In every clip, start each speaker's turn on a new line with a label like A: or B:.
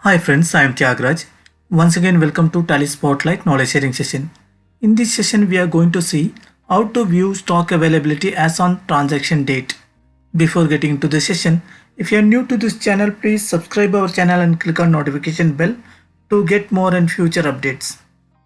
A: Hi friends, I am Tyagraj. Once again welcome to Tally Spotlight Knowledge Sharing Session. In this session we are going to see how to view stock availability as on transaction date. Before getting into the session, if you are new to this channel, please subscribe our channel and click on notification bell to get more and future updates.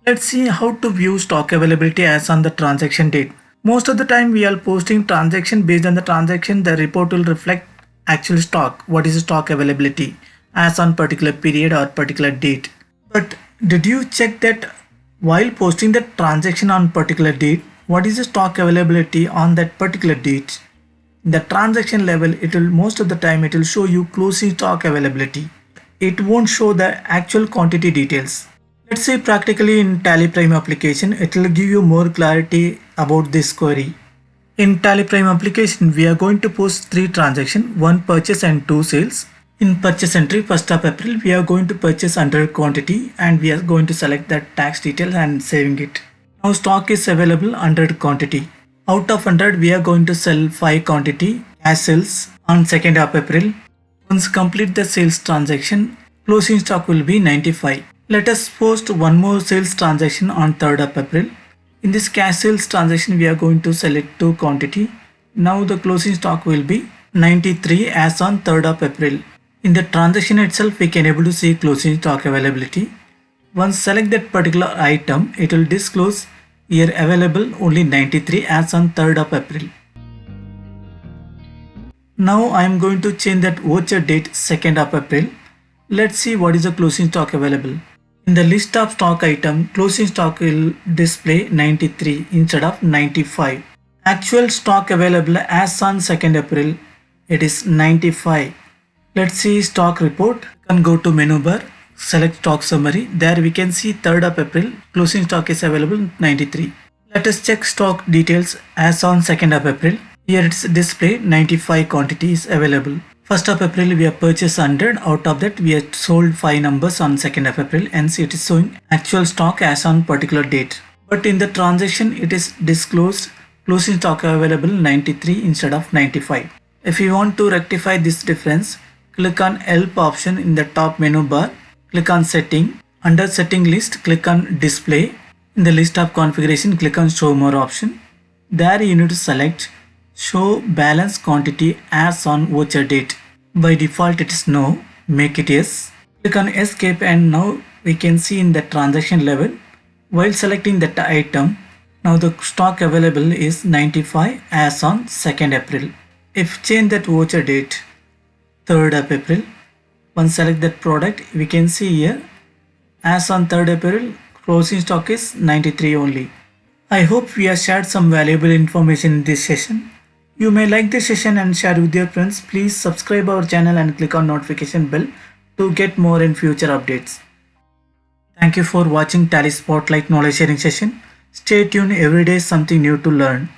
A: Let's see how to view stock availability as on the transaction date. Most of the time we are posting transaction. Based on the transaction, the report will reflect actual stock, what is the stock availability as on particular period or particular date. But did you check that while posting the transaction on particular date, what is the stock availability on that particular date? The transaction level, it will most of the time it will show you closing stock availability. It won't show the actual quantity details. Let's say practically in Tally Prime application, it will give you more clarity about this query. In Tally Prime application, we are going to post 3 transactions, 1 purchase and 2 sales. In purchase entry 1st of April, we are going to purchase 100 quantity and we are going to select that tax details and saving it. Now stock is available 100 quantity. Out of 100, we are going to sell 5 quantity as sales on 2nd of April. Once complete the sales transaction, closing stock will be 95. Let us post one more sales transaction on 3rd of April. In this cash sales transaction, we are going to select 2 quantity. Now the closing stock will be 93 as on 3rd of April. In the transaction itself, we can able to see closing stock availability. Once select that particular item, it will disclose here available only 93 as on 3rd of April. Now I am going to change that voucher date 2nd of April. Let's see what is the closing stock available. In the list of stock item, closing stock will display 93 instead of 95. Actual stock available as on 2nd April, it is 95. Let's see stock report. You can go to menu bar, select stock summary. There we can see 3rd of April, closing stock is available 93. Let us check stock details as on 2nd of April. Here it's display 95 quantities available. 1st of April we have purchased 100, out of that we have sold 5 numbers on 2nd of April, hence it is showing actual stock as on particular date. But in the transaction it is disclosed closing stock available 93 instead of 95. If you want to rectify this difference, click on help option in the top menu bar, click on setting, under setting list click on display, in the list of configuration click on show more option. There you need to select show balance quantity as on voucher date. By default it is no, make it yes. Click on escape and now we can see in the transaction level while selecting that item, now the stock available is 95 as on 2nd April. If change that voucher date 3rd of April, once select that product, we can see here as on 3rd April closing stock is 93 only. I hope we have shared some valuable information in this session. You may like this session and share with your friends. Please subscribe our channel and click on notification bell to get more and future updates. Thank you for watching Tally Spotlight Knowledge Sharing Session. Stay tuned, every day something new to learn.